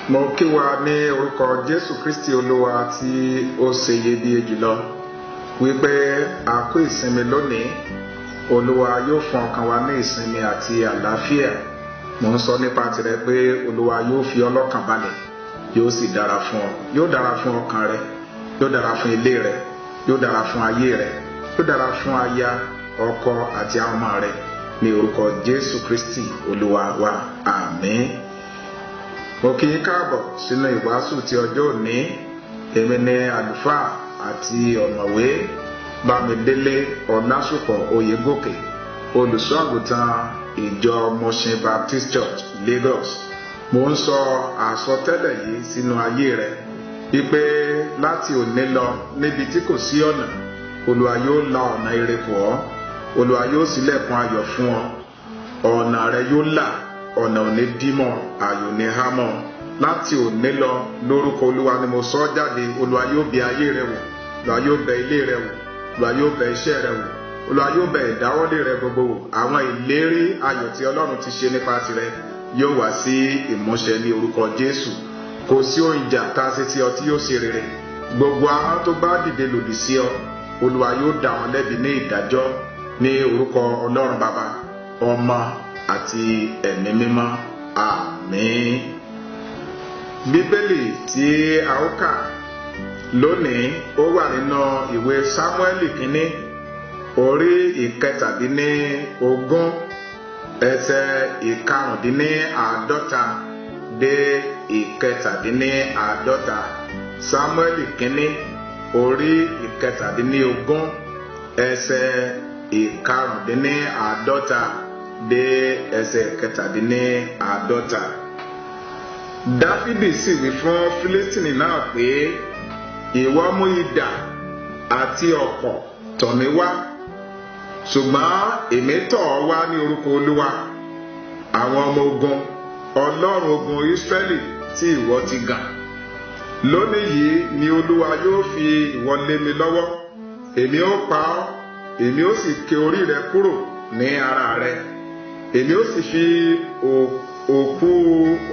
Mo kí wa ní orúkọ Jésù Kristi Olúwa tí ó ṣe iyebíye jùlọ wípé a kú ìsinmi lónìí. Olúwa yóò fún ọkàn wa ní ìsinmi àti àlàáfíà. Mo ń sọ nípa tirẹ̀ pé Olúwa yóò fi ọ́ lọ́kàn balẹ̀, yóò sì dára fún ọ. Yóò dára fún ọkàn rẹ, yóò dára fún ilé rẹ, yóò dára fún ayé rẹ, yóò dára fún aya, ọkọ àti àwọn ọmọ rẹ ní orúkọ Jésù Kristi Olúwa wa. Àmín. Mo kí yín káàbọ̀ sínú ìwàásù ti ọjọ́ òní. Èmi ni àlùfáà àti ọ̀mọ̀wé Bámidélé Ọlásùpọ̀ Oyègòkè, olùṣọ́ àgùntàn ìjọ Mushin Baptist Church, Lagos. Mo ń sọ àsọtẹ́lẹ̀ yìí sínú ayé rẹ wípé láti òní lọ níbi tí kò sí ọ̀nà, Olúwa yóò la ọ̀nà ire fún ọ. Olúwa yóò ṣílẹ̀kùn ayọ̀ fún ọ. Ọ̀nà rẹ yóò là, ọ̀nà ò ní dímọ̀, ayọ̀ ní hámọ̀. Láti òní lọ lórúkọ Olúwa ni mo sọ jáde. Olúwa yóò bẹ̀ ayé rẹ wò, Olúwa yóò bẹ̀ ilé rẹ wò, Olúwa yóò bẹ̀ iṣẹ́ rẹ wò, Olúwa yóò bẹ̀ ìdáwọ́lé rẹ gbogbo wò. Àwọn ìlérí ayọ̀ tí Ọlọ́run ti ṣe nípa tirẹ̀ yóò wá sí ìmúṣẹ ní orúkọ Jésù. Kò sí ohun ìjà tá a ṣe sí ọ tí yóò ṣe rere. Gbogbo àwọn tó bá dìde lòdì sí ọ, Olúwa yóò dá wọn lẹ́bi ní ìdájọ́ ní orúkọ Ọlọ́run Baba, Ọmọ àti Ẹ̀mí Mímọ́. Àmín. Bíbélì tí a ó kà lónìí ó wà nínú ìwé Sámúẹ́lì kínní orí ìkẹtàdínlógún ẹsẹ̀ ìkarùndínláàádọ́ta dé ìkẹtàdínláàádọ́ta. Sámúẹ́lì kínní orí ìkẹtàdínlógún ẹsẹ̀ ìkarùndínláàádọ́ta dé ẹsẹ̀ ìkẹtàdínláàádọ́ta. Dáfídì sì wí fún Fílístínì náà pé, ìwọ mú idà àti ọ̀kọ̀ tọ̀ mí wá, ṣùgbọ́n èmi tọ̀ ọ́ wá ní orúkọ Olúwa àwọn ọmọ ogun, Ọlọ́run ogun Ísírẹ́lì tí ìwọ ti gàn. Lónìí yìí ni Olúwa yóò fi ìwọ lé mi lọ́wọ́. Èmi ó pa ọ́, èmi ó sì ké orí rẹ kúrò ní ara rẹ. Èmi ó sì fi òkú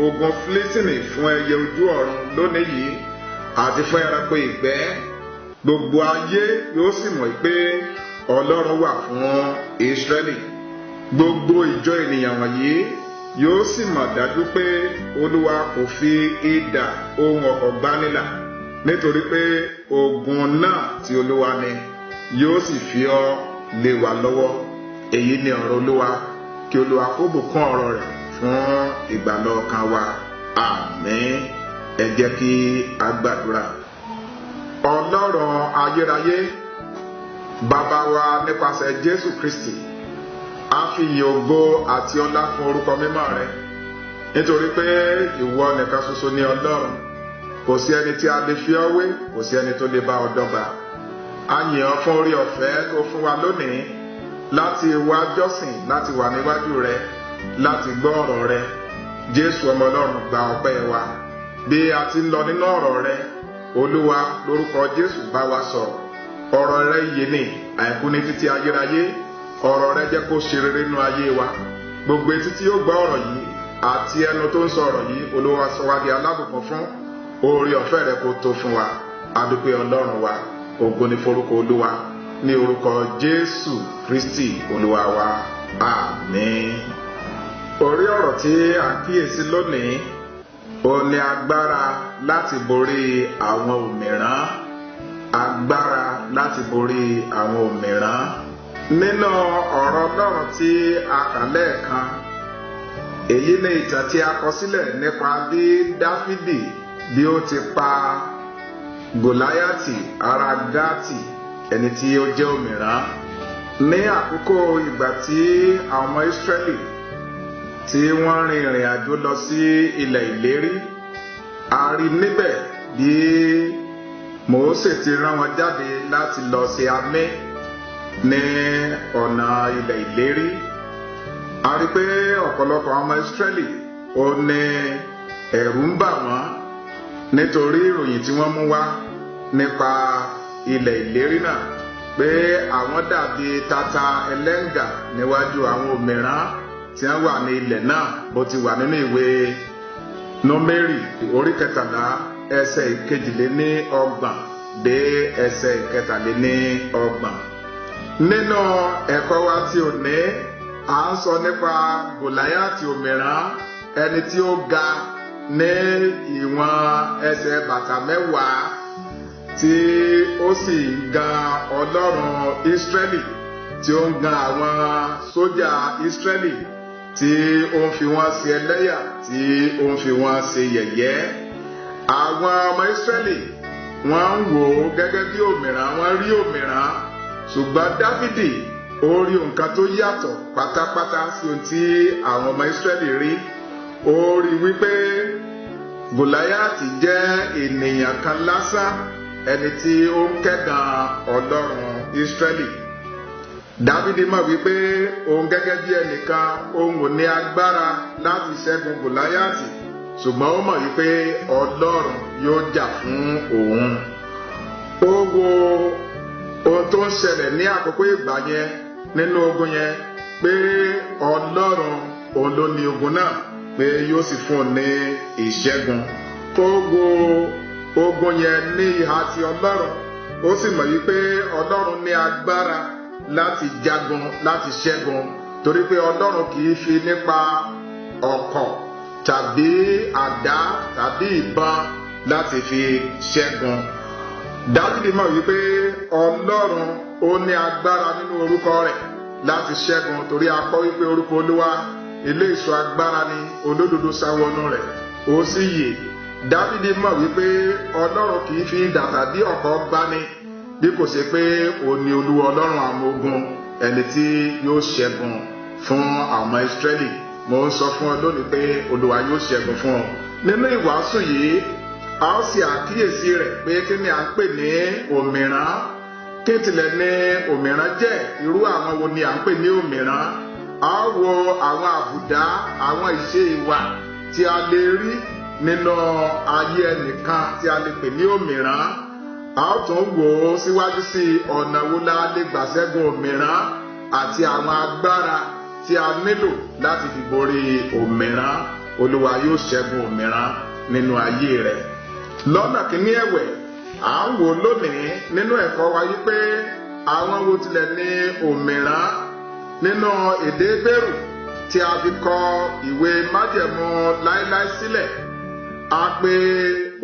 ogun Fílístínì fún ẹyẹ ojú ọ̀run lónìí yìí àti fún ẹranko ìgbẹ́. Gbogbo ayé yóò sì mọ̀ pé Ọlọ́run wà fún Ísírẹ́lì. Gbogbo ìjọ ènìyàn wọ̀nyí yóò sì mọ̀ dájú pé Olúwa kò fi idà ohun ọ̀kọ̀ gbánilà, nítorí pé ogun náà ti Olúwa ni, yóò sì fi ọ́ lé wa lọ́wọ́. Èyí ni ọ̀rọ̀ Olúwa. Kí Olúwa kó bùkún ọ̀rọ̀ rẹ̀ fún ìgbàlà ọkàn wa. Àmín. Ẹ jẹ́ kí a gbàdúrà. Ọlọ́run ayérayé, bàbá wa nípasẹ̀ Jésù Kristi, a fi ìyìn ògo àti ọlá fún orúkọ mímọ́ rẹ, nítorí pé ìwọ nìkan ṣoṣo ni Ọlọ́run. Kò sí ẹni tí a lè fi ọ́ wé, kò sí ẹni tó lè bá ọ dọ́gba. A yìn ọ́ fún orí ọ̀fẹ́ tó fún wa lónìí láti wá jọ́sìn, láti wà níwájú rẹ, láti gbọ́ ọ̀rọ̀ rẹ. Jésù ọmọ Ọlọ́run, gba ọpẹ́ wa. Bí a ti ń lọ nínú ọ̀rọ̀ rẹ, Olúwa, lórúkọ Jésù bá wa sọ̀rọ̀. Ọ̀rọ̀ rẹ yé ni, àìkú ní títí ayérayé. Ọ̀rọ̀ rẹ jẹ́ kó ṣe rere nínú ayé wa. Gbogbo etí tí yóò gbọ́ ọ̀rọ̀ yìí àti ẹnu tó ń sọ ọ̀rọ̀ yìí, Olúwa sọ wá di alábùkún fún. Oore ọ̀fẹ́ rẹ kó tó fún wa. A dúpẹ́ Ọlọ́run wa. Ògo ni forúkọ Olúwa, ní orúkọ Jésù Kristi Olúwa wa. Àmín. Orí ọ̀rọ̀ tí a kíyèsí lónìí ó ní agbára láti borí àwọn òmìrán. Agbára láti borí àwọn òmìrán. Nínú ọ̀rọ̀ Ọlọ́run tí a kà lẹ́ẹ̀kan, èyí ni ìtàn tí a kọ sílẹ̀ nípa bí Dáfídì bí ó ti pa Gòláyátì ará Gáàtì, ẹni tí ó jẹ́ òmìrán. Ní àkókò ìgbà tí àwọn ọmọ Ísírẹ́lì tí wọ́n rin ìrìn àjò lọ sí ilẹ̀ ìlérí, a rí níbẹ̀ bí Mósè ti rán wọn jáde láti lọ ṣe amẹ́ ní ọ̀nà ilẹ̀ ìlérí. A rí pé ọ̀pọ̀lọpọ̀ ọmọ Ísírẹ́lì ó ní ẹ̀rù ń bà wọ́n nítorí ìròyìn tí wọ́n mú wá nípa ilẹ̀ ìlérí náà, pé àwọn dàbí tata ẹlẹ́ngà níwájú àwọn òmìrán tí wọ́n wà ní ilẹ̀ náà, bó ti wà nínú ìwé Númérì orí 13 ẹsẹ̀ 22 dé ẹsẹ̀ 23. Nínú ẹ̀kọ́ wa tí ò ní, à ń sọ nípa Gòláyátì òmìrán, ẹni tí ó ga ní ìwọ̀n ẹsẹ̀ bàtà 10, tí ó sì gan Ọlọ́run Ísírẹ́lì, tí ó ń gan àwọn sójà Ísírẹ́lì, tí ó ń fi wọ́n ṣe ẹlẹ́yà, tí ó ń fi wọ́n ṣe yẹ̀yẹ́. Àwọn ọmọ Ísírẹ́lì wọ́n ń wò ó gẹ́gẹ́ bí òmìrán, wọ́n rí òmìrán, ṣùgbọ́n Dáfídì ó rí nǹkan tó yàtọ̀ pátápátá sí ohun tí àwọn ọmọ Ísírẹ́lì rí. Ó rí wípé Gòláyátì jẹ́ ènìyàn kan lásán, ẹni tí ó ń kẹ́gàn Ọlọ́run Ísírẹ́lì. Dáfídì mọ̀ wípé òun gẹ́gẹ́ bí ẹnìkan, òun ò ní agbára láti ṣẹ́gun Gòláyátì, ṣùgbọ́n ó mọ̀ wípé Ọlọ́run yóò jà fún òun. Ó wo ohun tó ń ṣẹlẹ̀ ní àkókò ìgbà yẹn nínú ogun yẹn, pé Ọlọ́run òun ló ní ogun náà, pé yóò sì fún un ní ìṣẹ́gun. Ó wo ogun yẹn ní ìhà ti Ọlọ́run, ó sì mọ̀ wípé Ọlọ́run ní agbára láti jagun, láti ṣẹ́gun, torí pé Ọlọ́run kì í fi nípa ọ̀kọ̀ tàbí àdá tàbí ìbọn láti fi ṣẹ́gun. Dáfídì mọ̀ wípé Ọlọ́run ó ní agbára nínú orúkọ rẹ̀ láti ṣẹ́gun, torí a kọ wípé orúkọ Olúwa ilé ìṣọ́ agbára ni, olódodo sá wọnú rẹ̀ ó sì yè. Dáfídì mọ̀ wípé Ọlọ́run kì í fi idà tàbí ọ̀kọ̀ gbani, bí kò ṣe pé òun ni Olúwa Ọlọ́run àwọn ogun, ẹni tí yóò ṣẹ́gun fún àwọn Ísírẹ́lì. Mo ń sọ fún ọ lónìí pé Olúwa yóò ṣẹ́gun fún ọ. Nínú ìwàásù yìí, a ó ṣe àkíyèsí rẹ̀ pé kí ni à ń pè ní òmìrán, kí tilẹ̀ ní òmìrán jẹ́, irú àwọn wo ni à ń pè ní òmìrán. A ó wo àwọn àbùdá, àwọn ìṣe ìwà tí a lè rí nínú ayé ẹnìkan tí a lè pè ní òmìrán. A ó tún wò ó síwájú sí ọ̀nà wo la lè gbà ṣẹ́gun òmìrán àti àwọn agbára tí a nílò láti fi borí òmìrán. Olúwa yóò ṣẹ́gun òmìrán nínú ayé rẹ̀. Lọ́nà kìíní ẹ̀wẹ̀, à ń wò lónìí nínú ẹ̀kọ́ wa yí pé àwọn wo tilẹ̀ ní òmìrán. Nínú èdè Hébérù tí a fi kọ ìwé májẹ̀mú láíláí sílẹ̀, a pè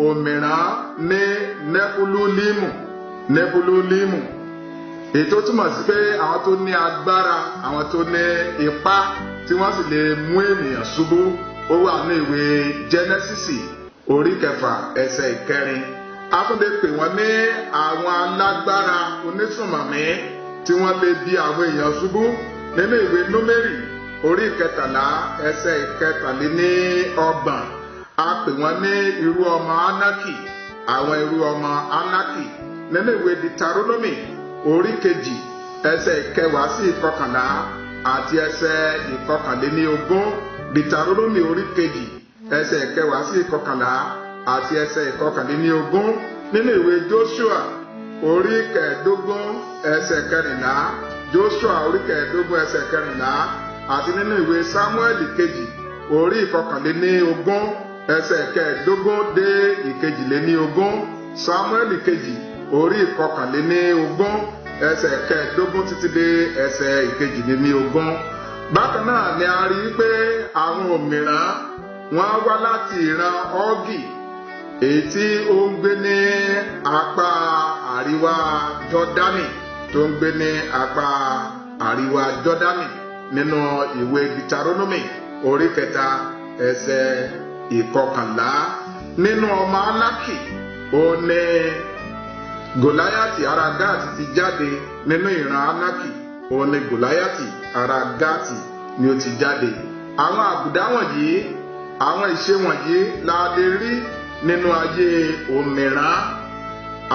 òmìrán ní Nẹ́búlúlímù. Ètò túmọ̀ sí pé àwọn tó ní agbára, àwọn tó ní ipá, tí wọ́n sì lè mú ènìyàn ṣubú. Ó wà ní ìwé Jẹ́nẹ́sísì orí 6 ẹsẹ̀ 4. A tún lè pè wọ́n ní àwọn alágbára onísùnmọ̀mí tí wọ́n lè bí àwọn èèyàn ṣubú. Nínú ìwé Númérì orí 13 ẹsẹ̀ 23, a pè wọ́n ní irú ọmọ Ánákì, àwọn irú ọmọ Ánákì. Nínú ìwé Dìtarónómì orí 2 ẹsẹ̀ 10 sí 11 àti ẹsẹ̀ 21. Dìtarónómì orí 2 ẹsẹ̀ 10 sí 11 àti ẹsẹ̀ 21. Nínú ìwé Jóṣúà orí 15 ẹsẹ̀ 14, Jóṣúà orí 15 ẹsẹ̀ 14, àti nínú ìwé Sámúẹ́lì kejì orí 21 ẹsẹ̀ 15 dé 22. Sámúẹ́lì kejì orí 21 ẹsẹ̀ 15 títí dé ẹsẹ̀ 22. Bákan náà ni a rí pé àwọn òmìrán wọ́n wá láti ìran Ọ́gì, èyí tí ó ń gbé ní apá àríwá Jọ́dánì, tó ń gbé ní apá àríwá Jọ́dánì. Nínú ìwé Dìtarónómì orí 3 ẹsẹ̀ 11. Nínú ọmọ Ánákì ó ní Gòláyátì ará Gáàtì ti jáde. Nínú ìran Ánákì ó ní Gòláyátì ará Gáàtì ni ó ti jáde. Àwọn àbùdá wọ̀nyí, àwọn ìṣe wọ̀nyí la lè rí nínú ayé òmìrán.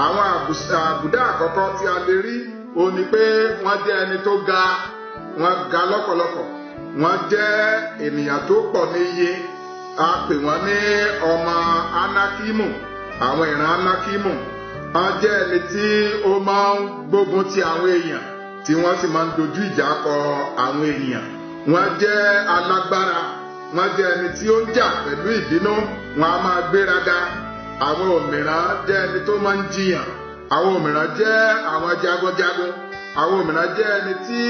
àwọn àbùdá àkọ́kọ́ tí a lè rí ó ní pé wọ́n jẹ́ ẹni tó ga, wọ́n ga lọ́pọ̀lọpọ̀, wọ́n jẹ́ ènìyàn tó pọ̀ ní iye. A pè wọ́n ní ọmọ Ánákímù, àwọn ìran Ánákímù. Wọ́n jẹ́ ẹni tí ó máa ń gbógun ti àwọn èèyàn, tí wọ́n sì máa ń dojú ìjà kọ àwọn ènìyàn. Wọ́n jẹ́ alágbára, wọ́n jẹ́ ẹni tí ó ń jà pẹ̀lú ìbínú, wọ́n á máa gbéraga. Àwọn òmíràn jẹ́ ẹni tó máa ń jiyàn. Àwọn òmíràn jẹ́ àwọn jagunjagun. Àwọn òmíràn jẹ́ ẹni tí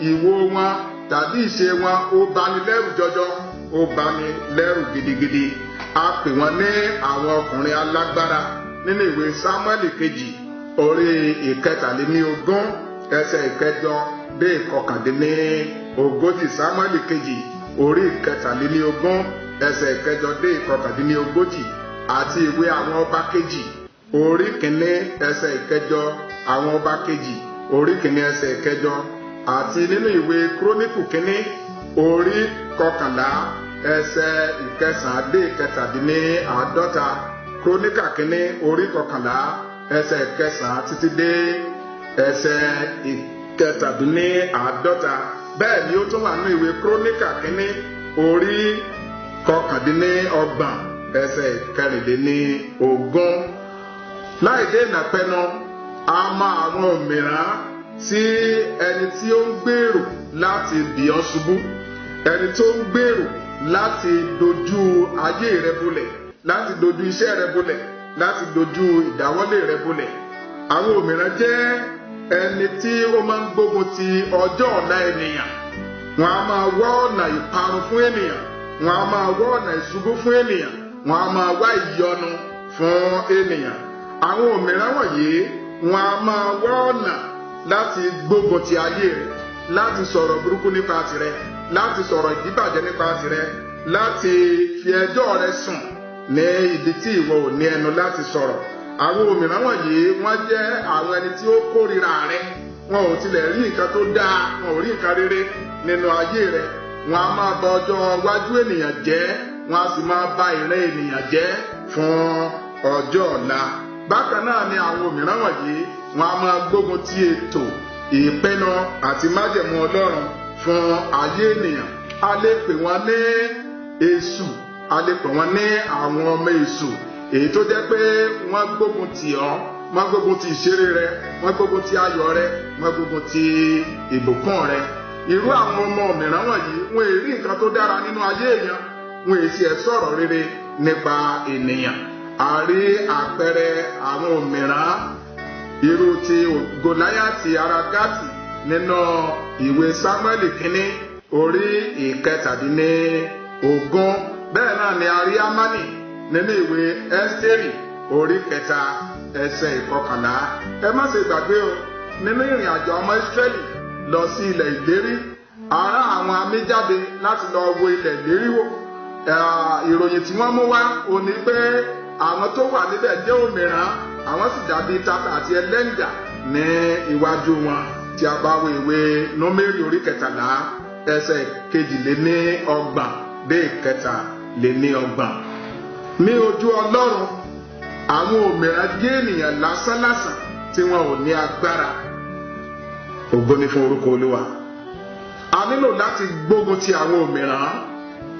ìwo wọn tàbí ìṣe wọn ó bani lẹ́rù jọjọ, ó bani lẹ́rù gidigidi. A pè wọ́n ní àwọn ọkùnrin alágbára nínú ìwé Sámúẹ́lì kejì orí 23 ẹsẹ̀ 8 dé 39. Sámúẹ́lì kejì orí 23 ẹsẹ̀ 8 dé 39. Àti ìwé àwọn ọba kejì orí 1 ẹsẹ̀ 8, àwọn ọba kejì orí 1 ẹsẹ̀ 8. Àti nínú ìwé Kíróníkù kínní orí 11 ẹsẹ̀ 9 dé 17. Kíróníkà kínní orí 11 ẹsẹ̀ 9 títí dé ẹsẹ̀ 17. Bẹ́ẹ̀ ni ó tún wà nínú ìwé Kíróníkà kínní orí 29 ẹsẹ̀ 14. Láì dènà pẹnu, a mọ àwọn òmíràn sí ẹni tí ó ń gbèrò láti bì ọ́ ṣubú, ẹni tó ń gbèrò láti dojú ayé rẹ bolẹ̀, láti dojú iṣẹ́ rẹ bolẹ̀, láti dojú ìdáwọ́lé rẹ bolẹ̀. Àwọn òmíràn jẹ́ ẹni tí ó máa ń gbógun ti ọjọ́ ọ̀la ènìyàn. Wọ́n á máa wá ọ̀nà ìparun fún ènìyàn, wọ́n á máa wá ọ̀nà ìṣubú fún ènìyàn, wọ́n á máa wá ìyọnu fún ènìyàn. Àwọn òmíràn wọ̀nyí wọ́n á máa wá ọ̀nà láti gbógun ti ayé rẹ, láti sọ̀rọ̀ burúkú nípa tirẹ̀, láti sọ̀rọ̀ ìdíbàjẹ́ nípa tirẹ̀, láti fi ẹjọ́ rẹ sùn ní ibi tí ìwọ ò ní ẹnu láti sọ̀rọ̀. Àwọn òmíràn wọ̀nyí wọ́n jẹ́ àwọn ẹni tí ó kórìíra rẹ. Wọn ò tilẹ̀ rí nǹkan tó dáa, wọn ò rí nǹkan rere nínú ayé rẹ. Wọ́n á máa bà ọjọ́ iwájú ènìyàn jẹ́, wọ́n á sì máa bà ìran ènìyàn jẹ́ fún ọjọ́ ọ̀la. Bákan náà ni àwọn òmíràn wọ̀nyí wọ́n á máa gbógun ti ètò, ìpinnu àti májẹ̀mú Ọlọ́run fún ayé ènìyàn. A lè pè wọ́n ní èṣù, a lè pè wọ́n ní àwọn ọmọ èṣù, èyí tó jẹ́ pé wọ́n gbógun tì ọ́, wọ́n gbógun ti ìṣeré rẹ, wọ́n gbógun ti ayọ̀ rẹ, wọ́n gbógun ti ìbùkún rẹ. Irú àwọn ọmọ òmíràn wọ̀nyí wọn èrí nǹkan tó dára nínú ayé èèyàn, wọn èsì ẹ̀ sọ̀rọ̀ rere nípa ènìyàn. A rí àpẹẹrẹ àwọn òmíràn irú ti Gòláyátì ará Gátì nínú ìwé Sámúẹ́lì kínní orí 17. Bẹ́ẹ̀ náà ni a rí Ámánì nínú ìwé Ẹ́sítérì orí 3 ẹsẹ̀ 11. Ẹ má ṣe gbàgbé o, nínú ìrìn àjò ọmọ Ísírẹ́lì lọ sí ilẹ̀ ìlérí, ará àwọn amí jáde láti lọ wo ilẹ̀ ìlérí wò. Ìròyìn tí wọ́n mú wá ó ní pé àwọn tó wà níbẹ̀ jẹ́ òmíràn, àwọn sì dàbí tata àti ẹlẹ́ngà ní iwájú wọn. Tí a bá wo ìwé Númérì orí 13 ẹsẹ̀ 22 dé 23. Ní ojú Ọlọ́run, àwọn òmíràn jẹ́ ènìyàn lásánlásán tí wọn ò ní agbára. Ògo ni fún orúkọ Olúwa. A nílò láti gbógun ti àwọn òmíràn,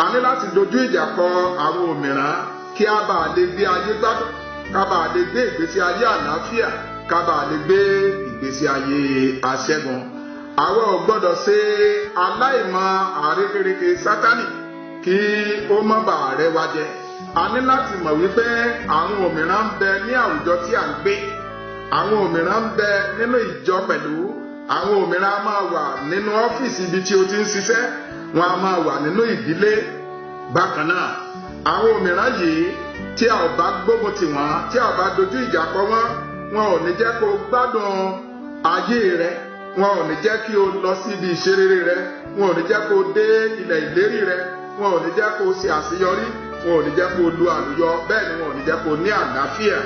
a ní láti dojú ìjà kọ àwọn òmíràn kí a bá lè gbé ayé gbádùn, ká bá lè gbé ìgbésí ayé àlàáfíà, ká bá lè gbé ìgbésí ayé aṣẹ́gun. Àwọn ò gbọ́dọ̀ ṣe aláìmọ̀ àrékérekè Sátánì kí ó má bàa rẹ́ wa jẹ. A ní láti mọ̀ wípé àwọn òmíràn ń bẹ ní àwùjọ tí à ń gbé, àwọn òmíràn ń bẹ nínú ìjọ pẹ̀lú, àwọn òmíràn á máa wà nínú ọ́fíìsì ibi tí o ti ń ṣiṣẹ́, wọn á máa wà nínú ìdílé. Bákan náà, àwọn òmíràn yìí tí a ò bá gbógun tì wọ́n, tí a ò bá dojú ìjà kọ wọ́n, wọn ò ní jẹ́ kó gbádùn ayé rẹ, wọn ò ní jẹ́ kí o lọ síbi ìṣerere rẹ, wọn ò ní jẹ́ kó dé ilẹ̀ ìlérí rẹ, wọn ò ní jẹ́ kó ṣe àṣeyọrí, wọn ò ní jẹ́ kó lu àlùyọ, bẹ́ẹ̀ ni wọn ò ní jẹ́ kó ní àlàáfíà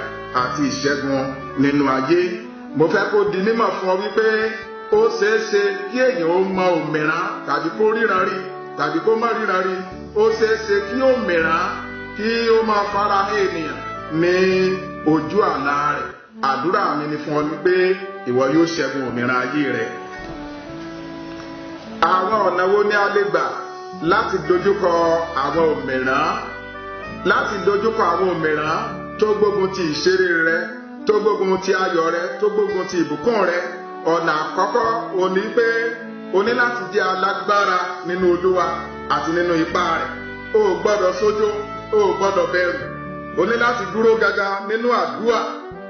àti ìṣẹ́gun nínú ayé. Mo fẹ́ kó di mímọ̀ fún ọ wípé ó ṣeéṣe kí èèyàn ó mọ òmíràn tàbí kó ríran rí tàbí kó má ríran rí. Ó ṣeéṣe kí òmíràn kí ó máa fara hàn ènìyàn ní ojú àlá rẹ̀. àdúrà mi ni fún ọ ní pé ìwọ yóò ṣẹ́gun òmìnira ayé rẹ. Àwọn ọ̀nà wo ni a lè gbà láti dojúkọ àwọn òmìnira? Láti dojúkọ àwọn òmìnira tó gbógun ti ìṣeré rẹ, tó gbógun ti ayọ̀ rẹ, tó gbógun ti ìbùkún rẹ. Ọ̀nà àkọ́kọ́ ó ní pé o ní láti jẹ́ alágbára nínú Olúwa àti nínú ipá rẹ̀. O ò gbọ́dọ̀ sójó, o ò gbọ́dọ̀ bẹ̀rù. O ní láti dúró gágá nínú àdúrà,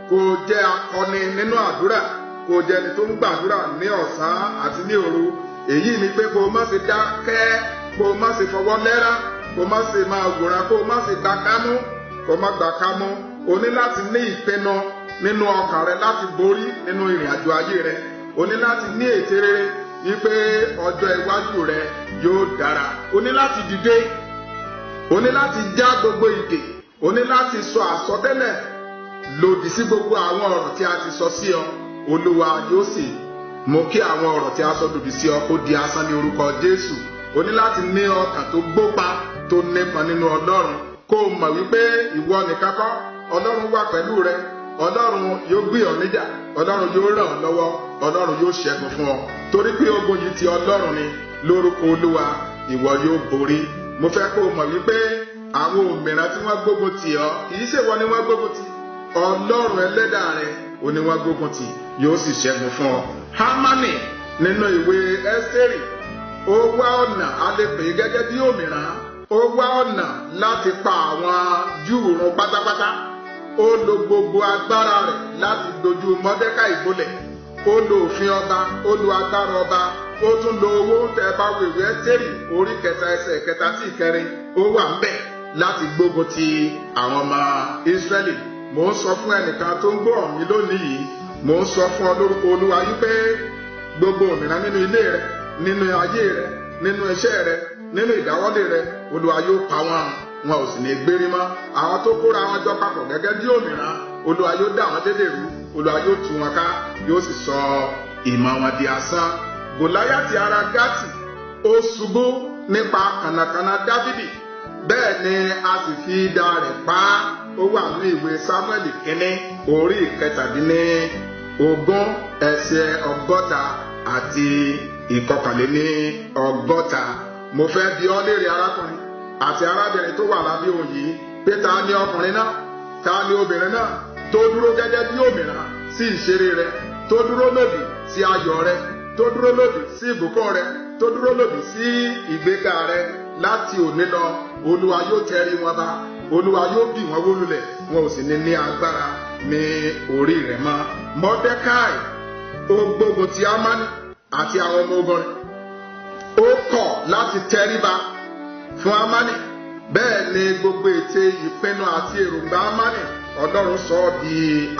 kó jẹ́ akọni nínú àdúrà, kó jẹ́ ẹni tó ń gbàdúrà ní ọ̀sán àti ní òru. Èyí ni pé kó má ṣe dákẹ́, kó má ṣe fọwọ́ lẹ́rá, kó má ṣe máa wòran, kó má ṣe gbà kámú, kó má gbà kámú. O ní láti ní ìpinnu nínú ọkàn rẹ láti borí nínú ìrìn àjò ayé rẹ. O ní láti ní ète rere wípé ọjọ́ iwájú rẹ yóò dára. O ní láti dìde, o ní láti já gbogbo ìdè, o ní láti sọ àsọtẹ́lẹ̀ lòdì sí gbogbo àwọn ọ̀rọ̀ tí a ti sọ sí ọ. Olúwa yóò sì mú kí àwọn ọ̀rọ̀ tí a sọ lòdì sí ọ kó di asán ní orúkọ Jésù. O ní láti ní ọkàn tó gbópa, tó nípọn nínú Ọlọ́run, kó o mọ̀ wípé ìwọ nìkan kọ́, Ọlọ́run wà pẹ̀lú rẹ. Ọlọ́run yóò gbé ọ níjà, Ọlọ́run yóò ràn ọ́ lọ́wọ́, Ọlọ́run yóò ṣẹ́gun fún ọ. Torí pé ogun yìí ti Ọlọ́run ni, lórúkọ Olúwa ìwọ yóò borí. Mo fẹ́ kó o mọ̀ wípé àwọn òmìnira tí wọ́n gbógun tì ọ́, kì í ṣe ìwọ ni wọ́n gbógun tì. Ọlọ́run ẹlẹ́dàá rẹ ò ní wọ́n gbógun tì, yóò sì ṣẹ́gun fún ọ. Hámánì nínú ìwé Ẹ́sítérì, ó wá ọ̀nà, a lè pè é gẹ́gẹ́ bí òmìnira. Ó wá ọ̀nà láti pa àwọn Júù run pátápátá. Ó lo gbogbo agbára rẹ̀ láti dojú Mọ́dékáì bolẹ̀. Ó lo òfin ọba, ó lo agbára ọba, ó tún lo owó. Tẹ́ bá wo ìwé Ẹ́sítérì orí 4 ẹsẹ̀ 3 sí 4, ó wà ń bẹ̀ láti gbógun ti àwọn ọmọ Ísírẹ́lì. Mò ń sọ fún ẹnìkan tó ń gbọ́ mi lónìí yìí, mò ń sọ fún ọ lórúkọ Olúwa yìí pé gbogbo òmìnira nínú ilé rẹ, nínú ayé rẹ, nínú iṣẹ́ rẹ, nínú ìdáwọ́lé rẹ, Olúwa yóò pa wọ́n, wọn ò sì ní gbérí mọ́. Àwọn tó kóra wọn jọ papọ̀ gẹ́gẹ́ bí òmìnira, Olúwa yóò dá wọn dédé rú, Olúwa yóò tú wọn ká, yóò sì sọ ìmọ̀ wọn di asán. Gòláyátì ará Gátì, ó ṣubú nípa kànnàkànnà Dáfídì, bẹ́ẹ̀ ni a sì fi idà rẹ̀ pa á. Ó wà ní ìwé Sámúẹ́lì kínní orí 17 ẹsẹ̀ 60 àti 61. Mo fẹ́ bi ọ́ léèrè arákùnrin àti arábìnrin tó wà lábẹ́ òun yìí pé ta ni ọkùnrin náà, ta ni obìnrin náà tó dúró gẹ́gẹ́ bí òmìnira sí ìṣeré rẹ, tó dúró lòdì sí ayọ̀ rẹ, tó dúró lòdì sí ìbùkún rẹ, tó dúró lòdì sí ìgbéga rẹ. Láti òní lọ, Olúwa yóò tẹrí wọn ba, Olúwa yóò bì wọ́n wó lulẹ̀, wọn ò sì ní agbára ní orí rẹ̀ mọ́. Mọ́dékáì, ó gbógun ti Hámánì àti àwọn ọmọ ogun rẹ̀. Ó kọ̀ láti tẹríba fún Hámánì. Bẹ́ẹ̀ ni gbogbo ète ìpinnu àti èròǹgbà Hámánì, Ọlọ́run sọ ọ́ di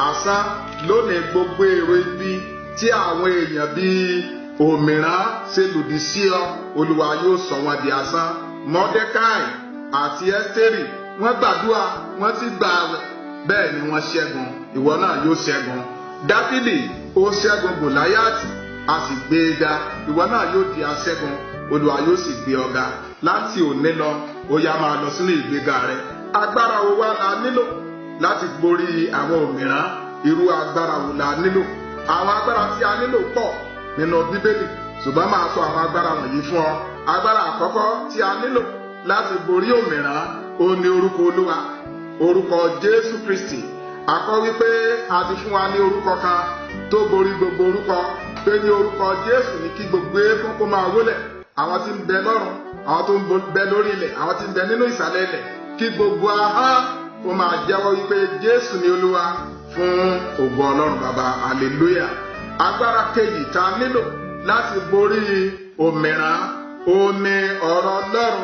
asán. Lónìí gbogbo èrò ibi tí àwọn èèyàn bíi òmìnira ṣe lòdì sí ọ, Olúwa yóò sọ wọn di asán. Mọ́dékáì àti Ẹ́sítérì, wọ́n gbàdúrà, wọ́n sì gba àwẹ̀, bẹ́ẹ̀ ni wọ́n ṣẹ́gun. Ìwọ náà yóò ṣẹ́gun. Dáfídì, ó ṣẹ́gun Gòláyátì, a sì gbé e ga. Ìwọ náà yóò di aṣẹ́gun, Olúwa yóò sì gbé ọ ga. Láti òní lọ, ó yá máa lọ sínú ìgbéga rẹ. Agbára wo wá la nílò láti borí àwọn òmìnira? Irú agbára wo la nílò? Àwọn agbára tí a nílò pọ̀ nínú Bíbélì, ṣùgbọ́n máa sọ àwọn agbára wọ̀nyí fún ọ. Agbára àkọ́kọ́ tí a nílò láti borí òmìnira, ó ní orúkọ Olúwa, orúkọ Jésù Kristi. A kọ wípé a ti fún wa ní orúkọ kan tó borí gbogbo orúkọ, pé ní orúkọ Jésù ní kí gbogbo eékún kó máa wólẹ̀, àwọn tí ń bẹ lọ́run, àwọn tó ń bẹ lórí ilẹ̀, àwọn tí ń bẹ nínú ìsàlẹ̀ ilẹ̀, kí gbogbo ahọ́n kó máa jẹ́wọ́ wípé Jésù ni Olúwa, fún ògo Ọlọ́run Baba. Hallelujah. Agbára kejì tá a nílò láti borí òmìnira, ó ní ọ̀rọ̀ Ọlọ́run,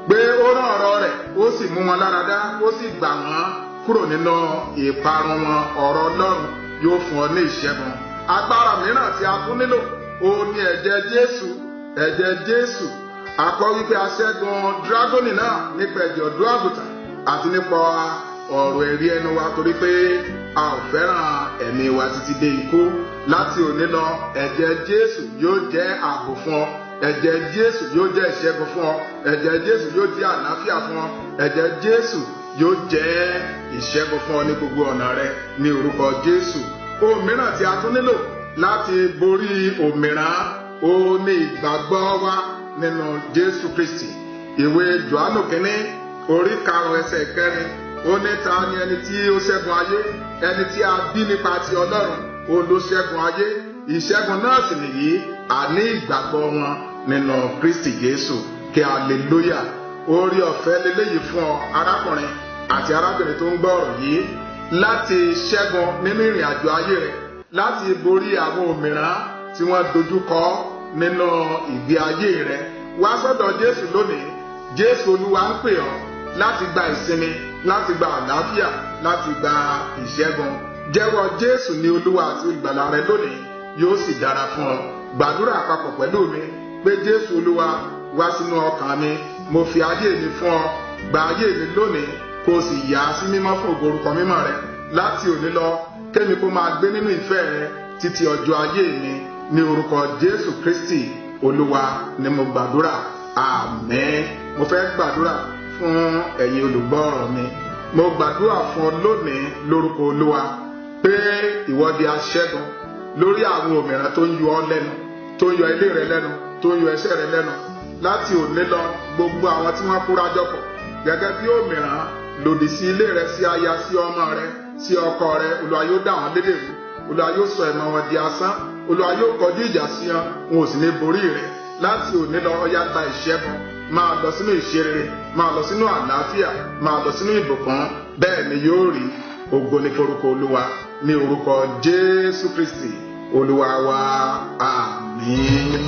pé ó rán ọ̀rọ̀ rẹ̀, ó sì mú wọn láradá, ó sì gbà wọ́n kúrò nínú ìparun wọn. Ọ̀rọ̀ Ọlọ́run yóò fún ọ ní ìṣẹ́gun. Agbára mìíràn tí a tún nílò, ó ní ẹ̀jẹ̀ Jésù. Ẹ̀jẹ̀ Jésù, a kọ wípé a ṣẹ́gun dragoni náà nípa ẹ̀jẹ̀ ọ̀dọ́ àgùntàn àti nípa ọ̀rọ̀ ẹ̀rí ẹnu wa, torí pé a ò fẹ́ràn ẹ̀mí wa títí dé ikú. Láti òní lọ, ẹ̀jẹ̀ Jésù yóò jẹ́ ààbò fún ọ. Ẹ̀jẹ̀ Jésù yóò jẹ́ ìṣẹ́gun fún ọ. Ẹ̀jẹ̀ Jésù yóò jẹ́ àlàáfíà fún ọ. Ẹ̀jẹ̀ Jésù yóò jẹ́ ìṣẹ́gun fún ọ ní gbogbo ọ̀nà rẹ ní orúkọ Jésù. Ohun mìíràn tí a tún nílò láti borí òmìrán ó ní ìgbàgbọ́ wa nínú Jésù Kristi. Ìwé Jòhánù kínní orí 5:4 ó ní ta ni ẹni tí ó ṣẹ́gun ayé, ẹni tí a bí nípa ti Ọlọ́run ó ló ṣẹ́gun ayé. Ìṣẹ́gun náà sì nìyí àní ìgbàgbọ́ wọn nínú Kristi Jésù. Kí hallelujah. Orí ọ̀fẹ́ leléyìí fún ọ arákùnrin àti arábìnrin tó ń gbọ́ ọ̀rọ̀ yìí láti ṣẹ́gun nínú ìrìn àjò ayé rẹ, láti borí àwọn òmìrán tí wọ́n dojú kọ nínú ìgbé ayé rẹ. Wá sọ́dọ̀ Jésù lónìí. Jésù Olúwa ń pè ọ́ láti gba ìsinmi, láti gba àlàáfíà, láti gba ìṣẹ́gun. Jẹ́wọ́ Jésù ní Olúwa àti olùgbàlà rẹ lónìí, yóò sì dára fún ọ. Gbàdúrà àpapọ̀ pẹ̀lú mi pé Jésù Olúwa wá sínú ọkàn mi, mo fi ayé mi fún ọ. Gba ayé mi lónìí kó o sì yà á sí mímọ́ fún ògo orúkọ mímọ́ rẹ. Láti òní lọ kémi kó máa gbé nínú ìfẹ́ rẹ títí ọjọ́ ayé mi. Ní orúkọ Jésù Kristi Olúwa ni mo gbàdúrà. Àmín. Mo fẹ́ gbàdúrà fún ẹ̀yin olùgbọ́ ọ̀rọ̀ mi. Mo gbàdúrà fún ọ lónìí lórúkọ Olúwa pé ìwọ di aṣẹ́gun lórí àwọn òmìrán tó ń yọ ọ́ lẹ́nu, tó ń yọ ilé rẹ lẹ́nu, tó ń yọ iṣẹ́ rẹ lẹ́nu. Láti òní lọ gbogbo àwọn tí wọ́n kóra jọpọ̀ gẹ́gẹ́ bí òmìrán lòdì sí ilé rẹ, sí aya, sí ọmọ rẹ, sí ọkọ rẹ, Olúwa yóò dá wọn lédè rú. Olúwa yóò sọ ẹ̀mọ́ wọn di asán. Olúwa yóò kọjú ìjà sí wọn, wọn ò sì ní borí rẹ. Láti òní lọ ọ̀yá gba ìṣẹ́gun, máa lọ sínú ìṣerere, máa lọ sínú àlàáfíà, máa lọ sínú ìbùkún. Bẹ́ẹ̀ ni yóò rí. Ògo ni forúkọ Olúwa ní orúkọ Jésù Kristi Olúwa wa. Àmín.